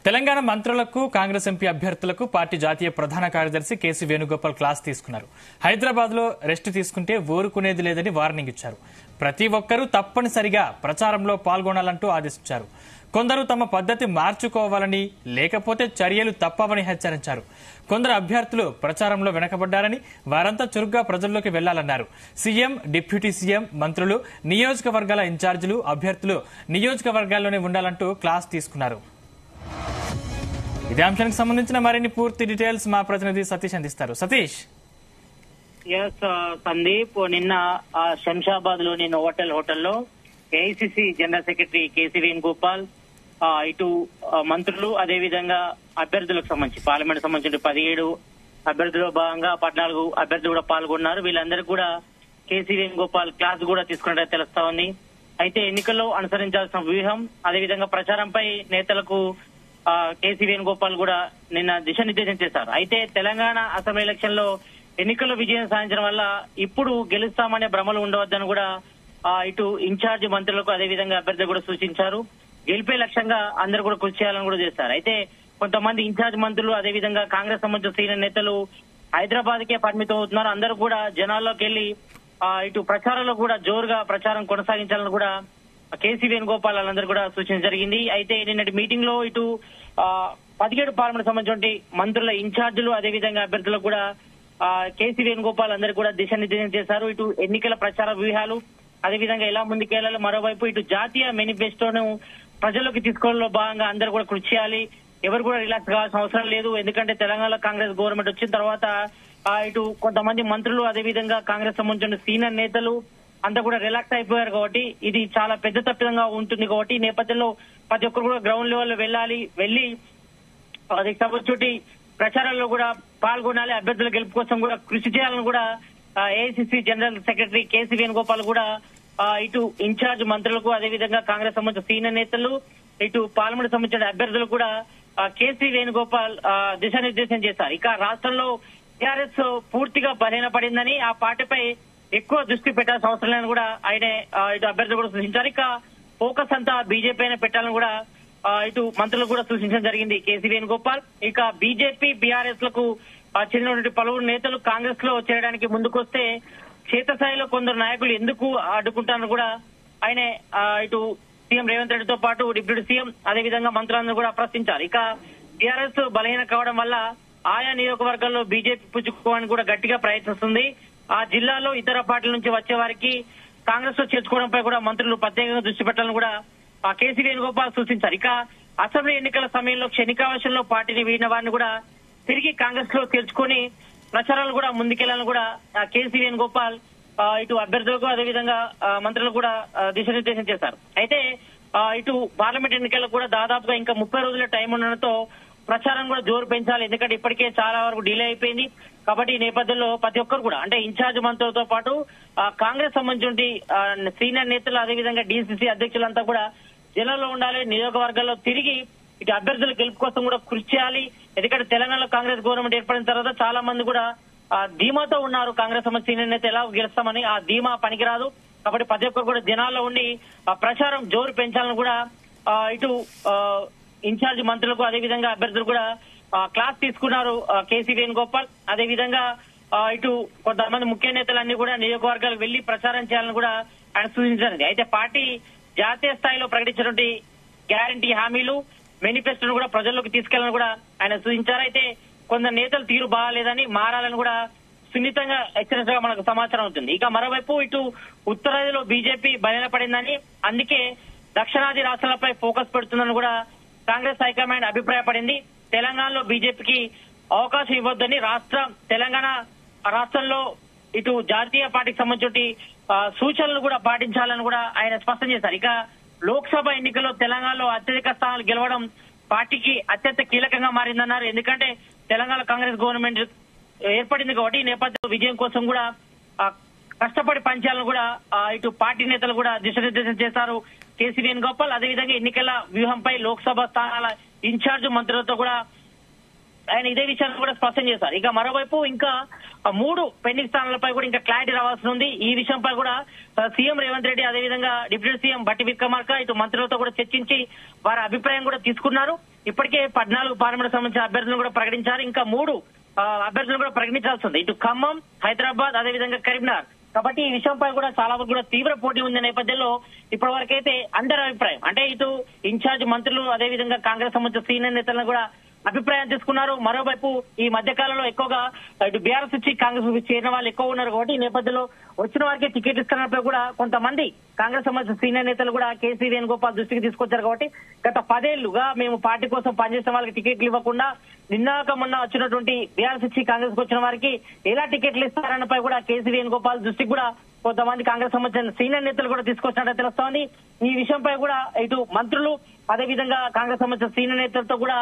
తెలంగాణ మంత్రులకు కాంగ్రెస్ ఎంపీ అభ్యర్థులకు పార్టీ జాతీయ ప్రధాన కార్యదర్శి కేసీ వేణుగోపాల్ క్లాస్ తీసుకున్నారు. హైదరాబాద్ లో రెస్ట్ తీసుకుంటే ఊరుకునేది లేదని వార్నింగ్ ఇచ్చారు. ప్రతి ఒక్కరూ తప్పనిసరిగా ప్రచారంలో పాల్గొనాలంటూ ఆదేశించారు. కొందరు తమ పద్ధతి మార్చుకోవాలని, లేకపోతే చర్యలు తప్పవని హెచ్చరించారు. కొందరు అభ్యర్థులు ప్రచారంలో వెనకబడ్డారని, వారంతా చురుగ్గా ప్రజల్లోకి వెళ్లాలన్నారు. సీఎం, డిప్యూటీ సీఎం, మంత్రులు, నియోజకవర్గాల ఇన్ఛార్జీలు, అభ్యర్థులు నియోజకవర్గాల్లోనే ఉండాలంటూ క్లాస్ తీసుకున్నారు. ఇదే అంశానికి సంబంధించిన మరిన్ని పూర్తి డీటెయిల్స్ మా ప్రతినిధి సతీష్ అందిస్తారు. సతీష్. సందీప్, నిన్న శంషాబాద్ లోని నోవోటెల్ హోటల్లో AICC general secretary KC Venugopal, ఇటు మంత్రులు, అదేవిధంగా అభ్యర్థులకు సంబంధించి పార్లమెంట్ సంబంధించిన 17 అభ్యర్థుల్లో భాగంగా 14 అభ్యర్థులు కూడా పాల్గొన్నారు. వీళ్ళందరూ కూడా కేసీ వేణుగోపాల్ క్లాస్ కూడా తీసుకున్నట్టు తెలుస్తా ఉంది. అయితే ఎన్నికల్లో అనుసరించాల్సిన వ్యూహం, అదేవిధంగా ప్రచారంపై నేతలకు కేసీ వేణుగోపాల్ కూడా నిన్న దిశానిర్దేశం చేశారు. అయితే తెలంగాణ అసెంబ్లీ ఎలక్షన్ లో ఎన్నికల్లో విజయం సాధించడం వల్ల ఇప్పుడు గెలుస్తామనే భ్రమలు ఉండవద్దని కూడా ఇటు ఇన్ఛార్జ్ మంత్రులకు, అదేవిధంగా అభ్యర్థులు కూడా సూచించారు. గెలిపే లక్ష్యంగా అందరూ కూడా కృషి చేయాలని కూడా చేశారు. అయితే కొంతమంది ఇన్ఛార్జ్ మంత్రులు, అదేవిధంగా కాంగ్రెస్ సంబంధించిన సీనియర్ నేతలు హైదరాబాద్ కే పరిమితం అవుతున్నారు. అందరూ కూడా జనాల్లోకి వెళ్లి ఇటు ప్రచారంలో కూడా జోరుగా ప్రచారం కొనసాగించాలని కూడా కేసీ వేణుగోపాల్ వాళ్ళందరూ కూడా సూచన జరిగింది. అయితే నిన్నటి మీటింగ్ లో ఇటు 17 పార్లమెంట్ సంబంధించిన మంత్రుల ఇన్ఛార్జీలు, అదేవిధంగా అభ్యర్థులకు కూడా కేసీ వేణుగోపాల్ అందరూ కూడా దిశానిర్దేశం చేశారు. ఇటు ఎన్నికల ప్రచార వ్యూహాలు, అదేవిధంగా ఎలా ముందుకెళ్లాలి, మరోవైపు ఇటు జాతీయ మేనిఫెస్టోను ప్రజల్లోకి తీసుకోవడంలో భాగంగా అందరూ కూడా కృషి చేయాలి. ఎవరు కూడా రిలాక్స్ కావాల్సిన అవసరం లేదు. ఎందుకంటే తెలంగాణలో కాంగ్రెస్ గవర్నమెంట్ వచ్చిన తర్వాత ఇటు కొంతమంది మంత్రులు, అదేవిధంగా కాంగ్రెస్ సంబంధించిన సీనియర్ నేతలు అంతా కూడా రిలాక్స్ అయిపోయారు కాబట్టి ఇది చాలా పెద్ద తప్పిదంగా ఉంటుంది. కాబట్టి ఈ నేపథ్యంలో ప్రతి ఒక్కరు కూడా గ్రౌండ్ లెవెల్లో వెళ్లి అది సంబంధించి ప్రచారంలో కూడా పాల్గొనాలి. అభ్యర్థుల గెలుపు కోసం కూడా కృషి చేయాలని కూడా AICC general secretary KC Venugopal కూడా ఇటు ఇన్ఛార్జ్ మంత్రులకు, అదేవిధంగా కాంగ్రెస్ సంబంధించిన సీనియర్ నేతలు, ఇటు పార్లమెంట్ సంబంధించిన అభ్యర్థులు కూడా కేసీ వేణుగోపాల్ దిశానిర్దేశం చేశారు. ఇక రాష్ట్రంలో టీఆర్ఎస్ పూర్తిగా బలహీనపడిందని, ఆ పార్టీపై ఎక్కువ దృష్టి పెట్టాల్సిన అవసరం లేదని కూడా ఆయన ఇటు అభ్యర్థులు కూడా సూచించారు. ఇక ఫోకస్ అంతా బీజేపీ అయినా పెట్టాలని కూడా ఇటు మంత్రులు కూడా సూచించడం జరిగింది కేసీ వేణుగోపాల్. ఇక బీజేపీ, బీఆర్ఎస్ లకు చెందినటువంటి పలువురు నేతలు కాంగ్రెస్ లో చేరడానికి ముందుకొస్తే క్షేత్రస్థాయిలో కొందరు నాయకులు ఎందుకు అడ్డుకుంటారని కూడా ఆయన ఇటు సీఎం రేవంత్ రెడ్డితో పాటు డిప్యూటీ సీఎం, అదేవిధంగా మంత్రులందరూ కూడా ప్రశ్నించారు. ఇక టీఆర్ఎస్ బలహీన కావడం వల్ల ఆయా నియోజకవర్గాల్లో బీజేపీ పుచ్చుకోవడానికి కూడా గట్టిగా ప్రయత్నిస్తుంది. ఆ జిల్లాలో ఇతర పార్టీల నుంచి వచ్చే వారికి కాంగ్రెస్ లో చేర్చుకోవడంపై కూడా మంత్రులు ప్రత్యేకంగా దృష్టి పెట్టాలని కూడా కేసీ వేణుగోపాల్ సూచించారు. ఇక అసెంబ్లీ ఎన్నికల సమయంలో క్షణికావేశంలో పార్టీని వీడిన వారిని కూడా తిరిగి కాంగ్రెస్ లో చేర్చుకొని ప్రచారాలు కూడా ముందుకెళ్లాలని కూడా కేసీ వేణుగోపాల్ ఇటు అభ్యర్థులకు, అదేవిధంగా మంత్రులకు కూడా దిశానిర్దేశం చేశారు. అయితే ఇటు పార్లమెంట్ ఎన్నికలకు కూడా దాదాపుగా ఇంకా 30 రోజుల టైం ఉండడంతో ప్రచారం కూడా జోరు పెంచాలి. ఎందుకంటే ఇప్పటికే చాలా వరకు డిలే అయిపోయింది. కాబట్టి ఈ నేపథ్యంలో ప్రతి ఒక్కరు కూడా అంటే ఇన్ఛార్జ్ మంత్రులతో పాటు కాంగ్రెస్ సంబంధించిన సీనియర్ నేతలు, అదేవిధంగా డీసీసీ అధ్యక్షులంతా కూడా జిల్లాలో ఉండాలి. నియోజకవర్గాల్లో తిరిగి ఇటు అభ్యర్థుల గెలుపు కోసం కూడా కృషి చేయాలి. ఎందుకంటే తెలంగాణలో కాంగ్రెస్ గవర్నమెంట్ ఏర్పడిన తర్వాత చాలా మంది కూడా ధీమాతో ఉన్నారు. కాంగ్రెస్ సంబంధించిన సీనియర్ నేత ఎలా గెలుస్తామని ఆ ధీమా పనికిరాదు. కాబట్టి ప్రతి ఒక్కరు కూడా జనాల్లో ఉండి ప్రచారం జోరు పెంచాలని కూడా ఇటు ఇన్ఛార్జ్ మంత్రులకు, అదేవిధంగా అభ్యర్థులు కూడా క్లాస్ తీసుకున్నారు కేసీ వేణుగోపాల్. అదేవిధంగా ఇటు కొంతమంది ముఖ్య నేతలన్నీ కూడా నియోజకవర్గాలకు వెళ్లి ప్రచారం చేయాలని కూడా ఆయన సూచించారు. అయితే పార్టీ జాతీయ స్థాయిలో ప్రకటించినటువంటి గ్యారంటీ హామీలు, మేనిఫెస్టోను కూడా ప్రజల్లోకి తీసుకెళ్లాలని కూడా ఆయన సూచించారు. అయితే కొందరు నేతలు తీరు బాగాలేదని, మారాలని కూడా సున్నితంగా హెచ్చరించగా మనకు సమాచారం అవుతుంది. ఇక మరోవైపు ఇటు ఉత్తరాదిలో బీజేపీ బలహీనపడిందని, అందుకే దక్షిణాది రాష్ట్రాలపై ఫోకస్ పెడుతుందని కూడా కాంగ్రెస్ హైకమాండ్ అభిప్రాయపడింది. తెలంగాణలో బీజేపీకి అవకాశం ఇవ్వొద్దని తెలంగాణ రాష్ట్రంలో ఇటు జాతీయ పార్టీకి సంబంధించి సూచనలు కూడా పాటించాలని కూడా ఆయన స్పష్టం చేశారు. ఇక లోక్సభ ఎన్నికల్లో తెలంగాణలో అత్యధిక స్థానాలు గెలవడం పార్టీకి అత్యంత కీలకంగా మారిందన్నారు. ఎందుకంటే తెలంగాణ కాంగ్రెస్ గవర్నమెంట్ ఏర్పడింది కాబట్టి ఈ నేపథ్యంలో విజయం కోసం కూడా కష్టపడి పనిచేయాలని కూడా ఇటు పార్టీ నేతలు కూడా దిశానిర్దేశం చేశారు కేసీ వేణుగోపాల్. అదేవిధంగా ఎన్నికల వ్యూహంపై లోక్సభ స్థానాల ఇన్ఛార్జ్ మంత్రులతో కూడా ఆయన ఇదే విషయాన్ని కూడా స్పష్టం చేశారు. ఇక మరోవైపు ఇంకా 3 పెండింగ్ స్థానాలపై కూడా ఇంకా క్లారిటీ రావాల్సి ఉంది. ఈ విషయంపై కూడా సీఎం రేవంత్ రెడ్డి, అదేవిధంగా డిప్యూటీ సీఎం బట్టి విక్రమార్క ఇటు మంత్రులతో కూడా చర్చించి వారి అభిప్రాయం కూడా తీసుకున్నారు. ఇప్పటికే 14 పార్లమెంట్ సంబంధించిన అభ్యర్థులను కూడా ప్రకటించారు. ఇంకా 3 అభ్యర్థులను కూడా ప్రకటించాల్సి ఉంది. ఇటు ఖమ్మం, హైదరాబాద్, అదేవిధంగా కరీంనగర్. కాబట్టి ఈ విషయంపై కూడా చాలా వరకు కూడా తీవ్ర పోటీ ఉన్న నేపథ్యంలో ఇప్పటి వరకైతే అందరి అభిప్రాయం అంటే ఇటు ఇన్ఛార్జ్ మంత్రులు అదేవిధంగా కాంగ్రెస్ సంబంధించిన సీనియర్ నేతలను కూడా అభిప్రాయం తీసుకున్నారు. మరోవైపు ఈ మధ్య కాలంలో ఎక్కువగా ఇటు బీఆర్ఎస్ నుంచి కాంగ్రెస్ చేరిన వాళ్ళు ఎక్కువ ఉన్నారు కాబట్టి ఈ నేపథ్యంలో వచ్చిన వారికి టికెట్ ఇస్తున్నప్పుడు కూడా కొంతమంది కాంగ్రెస్ సంబంధించిన సీనియర్ నేతలు కూడా కేసీ వేణుగోపాల్ దృష్టికి తీసుకొచ్చారు. కాబట్టి గత 10 ఏళ్లుగా మేము పార్టీ కోసం పనిచేసిన వాళ్ళకి టికెట్లు ఇవ్వకుండా నిన్నాక మొన్న వచ్చినటువంటి బీఆర్ఎస్ నుంచి కాంగ్రెస్ కు వచ్చిన వారికి ఎలా టికెట్లు ఇస్తారన్నపై కూడా కేసీ వేణుగోపాల్ దృష్టికి కూడా కొంతమంది కాంగ్రెస్ సంబంధించిన సీనియర్ నేతలు కూడా తీసుకొచ్చినట్టు తెలుస్తోంది. ఈ విషయంపై కూడా ఇటు మంత్రులు అదేవిధంగా కాంగ్రెస్ సంబంధించిన సీనియర్ నేతలతో కూడా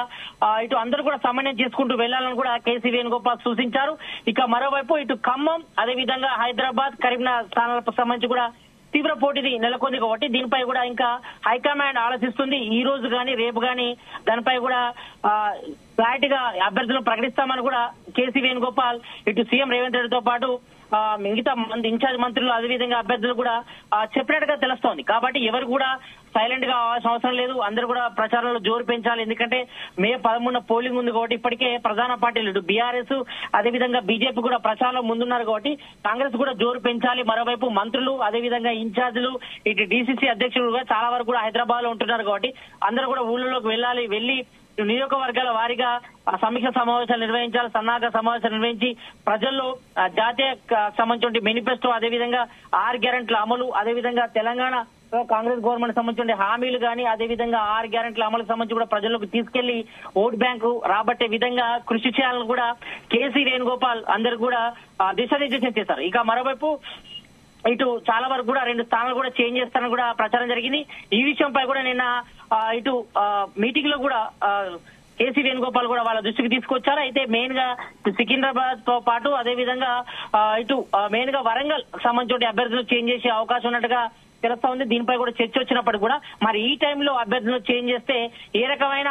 ఇటు అందరూ కూడా సమన్వయం చేసుకుంటూ వెళ్లాలని కూడా కేసీ వేణుగోపాల్ సూచించారు. ఇక మరోవైపు ఇటు ఖమ్మం అదేవిధంగా హైదరాబాద్, కరీంనగర్ స్థానాలకు సంబంధించి కూడా తీవ్ర పోటీని నెలకొంది కాబట్టి దీనిపై కూడా ఇంకా హైకమాండ్ ఆలోచిస్తుంది. ఈ రోజు గాని రేపు గాని దానిపై కూడా క్లారిటీగా అభ్యర్థులను ప్రకటిస్తామని కూడా కేసీ వేణుగోపాల్ ఇటు సీఎం రేవంత్ రెడ్డితో పాటు మిగతా ఇన్ఛార్జ్ మంత్రులు అదేవిధంగా అభ్యర్థులు కూడా చెప్పినట్టుగా తెలుస్తోంది. కాబట్టి ఎవరు కూడా సైలెంట్ గా అవ్వాల్సిన అవసరం లేదు. అందరూ కూడా ప్రచారంలో జోరు పెంచాలి. ఎందుకంటే మే 13 పోలింగ్ ఉంది కాబట్టి ఇప్పటికే ప్రధాన పార్టీలు ఇటు బీఆర్ఎస్ అదేవిధంగా బీజేపీ కూడా ప్రచారంలో ముందున్నారు కాబట్టి కాంగ్రెస్ కూడా జోరు పెంచాలి. మరోవైపు మంత్రులు అదేవిధంగా ఇన్ఛార్జీలు ఇటు డీసీసీ అధ్యక్షులు కూడా చాలా వరకు కూడా హైదరాబాద్ లో ఉంటున్నారు కాబట్టి అందరూ కూడా ఊళ్ళలోకి వెళ్లి నియోజకవర్గాల వారీగా సమీక్ష సమావేశాలు నిర్వహించాలి. సన్నాహక సమావేశాలు నిర్వహించి ప్రజల్లో జాతీయ సంబంధించిన మేనిఫెస్టో అదేవిధంగా 6 గ్యారెంట్ల అమలు అదేవిధంగా తెలంగాణ కాంగ్రెస్ గవర్నమెంట్ సంబంధించిన హామీలు కానీ అదేవిధంగా 6 గ్యారెంట్ల అమలుకు సంబంధించి కూడా ప్రజల్లోకి తీసుకెళ్లి ఓట్ బ్యాంకు రాబట్టే విధంగా కృషి చేయాలని కూడా కేసీ వేణుగోపాల్ అందరు కూడా దిశానిర్దేశం చేశారు. ఇక మరోవైపు ఇటు చాలా వరకు కూడా 2 స్థానాలు కూడా చేంజ్ చేస్తారని కూడా ప్రచారం జరిగింది. ఈ విషయంపై కూడా నిన్న ఇటు మీటింగ్ లో కూడా కేసీ వేణుగోపాల్ కూడా వాళ్ళ దృష్టికి తీసుకొచ్చారు. అయితే మెయిన్ గా సికింద్రాబాద్ తో పాటు అదేవిధంగా ఇటు మెయిన్ గా వరంగల్ సంబంధించిన అభ్యర్థులు చేంజ్ చేసే అవకాశం ఉన్నట్టుగా తెలుస్తా ఉంది. దీనిపై కూడా చర్చ వచ్చినప్పుడు కూడా మరి ఈ టైంలో అభ్యర్థులు చేంజ్ చేస్తే ఏ రకమైన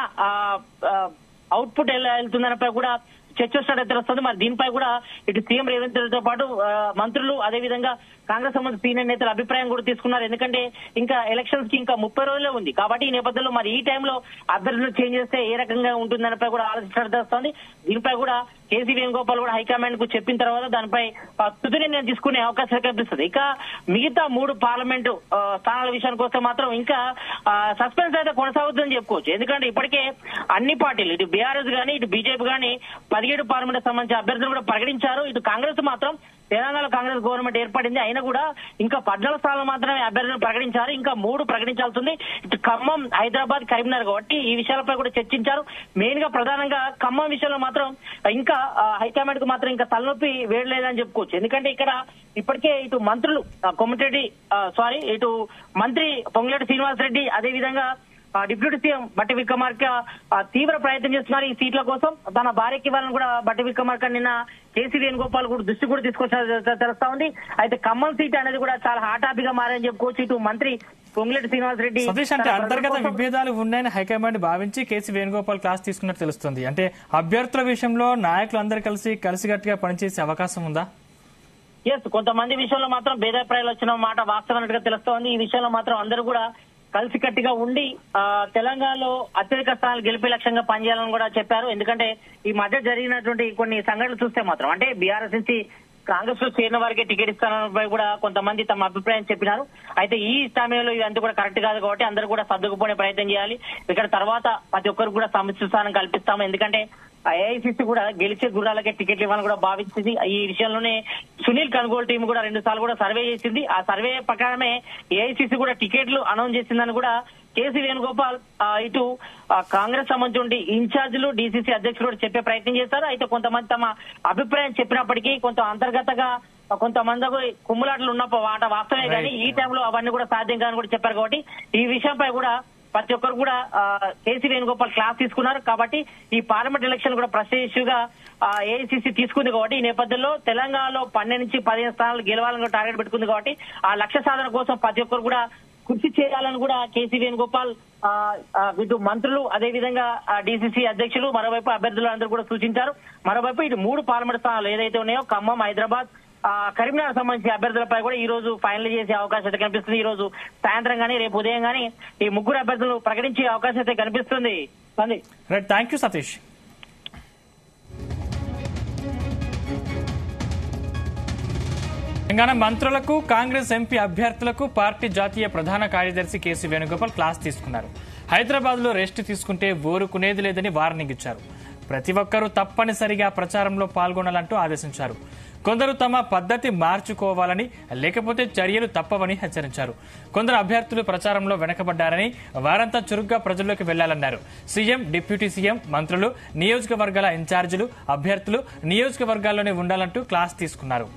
అవుట్పుట్ ఎలా వెళ్తుందనిపై కూడా చర్చ వచ్చినట్టు తెలుస్తుంది. మరి దీనిపై కూడా ఇటు సీఎం రేవంత్ రెడ్డితో పాటు మంత్రులు అదేవిధంగా కాంగ్రెస్ సంబంధించిన సీనియర్ నేతల అభిప్రాయం కూడా తీసుకున్నారు. ఎందుకంటే ఇంకా ఎలక్షన్స్ కి ఇంకా 30 రోజులే ఉంది కాబట్టి ఈ నేపథ్యంలో మరి ఈ టైంలో అభ్యర్థులు చేంజ్ చేస్తే ఏ రకంగా ఉంటుందనిపై కూడా ఆలోచించడం తెలుస్తోంది. దీనిపై కూడా కేసీ వేణుగోపాల్ కూడా హైకమాండ్ కు చెప్పిన తర్వాత దానిపై తుది నిర్ణయం తీసుకునే అవకాశం కనిపిస్తుంది. ఇక మిగతా 3 పార్లమెంటు స్థానాల విషయానికి వస్తే మాత్రం ఇంకా సస్పెన్స్ అయితే కొనసాగుతుందని చెప్పుకోవచ్చు. ఎందుకంటే ఇప్పటికే అన్ని పార్టీలు ఇటు బీఆర్ఎస్ గానీ ఇటు బీజేపీ గానీ 17 పార్లమెంట్ సంబంధించిన అభ్యర్థులు కూడా ప్రకటించారు. ఇటు కాంగ్రెస్ మాత్రం తెలంగాణ కాంగ్రెస్ గవర్నమెంట్ ఏర్పడింది అయినా కూడా ఇంకా 14 స్థానాలు మాత్రమే అభ్యర్థులను ప్రకటించారు. ఇంకా 3 ప్రకటించాల్సి ఉంది. ఇటు ఖమ్మం, హైదరాబాద్, కరీంనగర్ కాబట్టి ఈ విషయాలపై కూడా చర్చించారు. మెయిన్ గా ప్రధానంగా ఖమ్మం విషయంలో మాత్రం ఇంకా హైకమాండ్ కు మాత్రం ఇంకా తలనొప్పి వేయలేదని చెప్పుకోవచ్చు. ఎందుకంటే ఇక్కడ ఇప్పటికే ఇటు మంత్రులు ఇటు మంత్రి పొంగులేటి శ్రీనివాస్ రెడ్డి అదేవిధంగా డిప్యూటీ సీఎం బట్టి విక్రమార్క తీవ్ర ప్రయత్నం చేస్తున్నారు ఈ సీట్ల కోసం. తన భార్యకి ఇవ్వాలని కూడా బట్టి విక్రమార్క నిన్న కేసీ వేణుగోపాల్ కూడా దృష్టి కూడా తీసుకొచ్చిన తెలుస్తా ఉంది. అయితే ఖమ్మం సీట్ అనేది కూడా చాలా హాట్ టాపిక్ గా మారని చెప్పుకోవచ్చు. ఇటు మంత్రి పొంగులేటి శ్రీనివాస్ రెడ్డి సతీష్ అంటే అంతర్గత విభేదాలు ఉన్నాయని హైకమాండ్ భావించి కేసీ వేణుగోపాల్ క్లాస్ తీసుకున్నట్టు తెలుస్తుంది. అంటే అభ్యర్థుల విషయంలో నాయకులు అందరూ కలిసికట్టుగా పనిచేసే అవకాశం ఉందా? ఎస్, కొంతమంది విషయంలో మాత్రం భేదాభిప్రాయాలు వచ్చిన మాట వాస్తవన్నట్టుగా తెలుస్తోంది. ఈ విషయంలో మాత్రం అందరూ కూడా కలిసికట్టుగా ఉండి తెలంగాణలో అత్యధిక స్థానాలు గెలిపే లక్ష్యంగా పనిచేయాలని కూడా చెప్పారు. ఎందుకంటే ఈ మధ్య జరిగినటువంటి కొన్ని సంఘటనలు చూస్తే మాత్రం అంటే బీఆర్ఎస్ నుంచి కాంగ్రెస్ లో చేరిన వారికి టికెట్ ఇస్తానపై కూడా కొంతమంది తమ అభిప్రాయం చెప్పినారు. అయితే ఈ సమయంలో ఇదంతా కూడా కరెక్ట్ కాదు కాబట్టి అందరూ కూడా సర్దుకుపోయే ప్రయత్నం చేయాలి. ఇక్కడ తర్వాత ప్రతి ఒక్కరికి కూడా సముచిత స్థానం కల్పిస్తాము. ఎందుకంటే ఏఐసిసి కూడా గెలిచే గుర్రాలకే టికెట్లు ఇవ్వాలని కూడా భావించింది. ఈ విషయంలోనే సునీల్ కన్గోల్ టీం కూడా 2 సార్లు కూడా సర్వే చేసింది. ఆ సర్వే ప్రకారమే ఏఐసిసి కూడా టికెట్లు అనౌన్స్ చేసిందని కూడా కేసీ వేణుగోపాల్ ఇటు కాంగ్రెస్ సంబంధించి ఇన్ఛార్జీలు డీసీసీ అధ్యక్షులు కూడా చెప్పే ప్రయత్నం చేశారు. అయితే కొంతమంది తమ అభిప్రాయం చెప్పినప్పటికీ కొంత అంతర్గతంగా కొంతమంది కుమ్ములాటలు ఉన్న వాట వాస్తవమే కానీ ఈ టైంలో అవన్నీ కూడా సాధ్యం కాదని కూడా చెప్పారు. కాబట్టి ఈ విషయంపై కూడా ప్రతి ఒక్కరు కూడా కేసీ వేణుగోపాల్ క్లాస్ తీసుకున్నారు. కాబట్టి ఈ పార్లమెంట్ ఎలక్షన్ కూడా ప్రెస్టీజ్ ఇష్యూగా ఏఐసిసి తీసుకుంది కాబట్టి ఈ నేపథ్యంలో తెలంగాణలో 12 నుంచి 15 స్థానాలు గెలవాలని టార్గెట్ పెట్టుకుంది కాబట్టి ఆ లక్ష్య సాధన కోసం ప్రతి ఒక్కరు కూడా కృషి చేయాలని కూడా కేసీ వేణుగోపాల్ ఇటు మంత్రులు అదేవిధంగా డీసీసీ అధ్యక్షులు మరోవైపు అభ్యర్థులు అందరూ కూడా సూచించారు. మరోవైపు ఇటు 3 పార్లమెంట్ స్థానాలు ఏదైతే ఉన్నాయో ఖమ్మం, హైదరాబాద్, కరీంనగర్ సంబంధించి అభ్యర్థులపై కూడా ఈ రోజు ఫైనల్ చేసే అవకాశం అయితే కనిపిస్తుంది. ఈ రోజు సాయంత్రం కానీ రేపు ఉదయం కానీ ఈ ముగ్గురు అభ్యర్థులు ప్రకటించే అవకాశం అయితే కనిపిస్తుంది. Right, thank you Satish. Telangana మంత్రులకు కాంగ్రెస్ ఎంపీ అభ్యర్థులకు పార్టీ జాతీయ ప్రధాన కార్యదర్శి కేసీ వేణుగోపాల్ క్లాస్ తీసుకున్నారు. హైదరాబాద్ లో రెస్ట్ తీసుకుంటే ఊరుకునేది లేదని వార్నింగ్ ఇచ్చారు. ప్రతి ఒక్కరూ తప్పనిసరిగా ప్రచారంలో పాల్గొనాలంటూ ఆదేశించారు. కొందరు తమ పద్ధతి మార్చుకోవాలని, లేకపోతే చర్యలు తప్పవని హెచ్చరించారు. కొందరు అభ్యర్థులు ప్రచారంలో వెనకబడ్డారని, వారంతా చురుగ్గా ప్రజల్లోకి వెళ్లాలన్నారు. సీఎం, డిప్యూటీ సీఎం, మంత్రులు, నియోజకవర్గాల ఇన్ఛార్జీలు, అభ్యర్థులు నియోజకవర్గాల్లోనే ఉండాలంటూ క్లాస్ తీసుకున్నారు.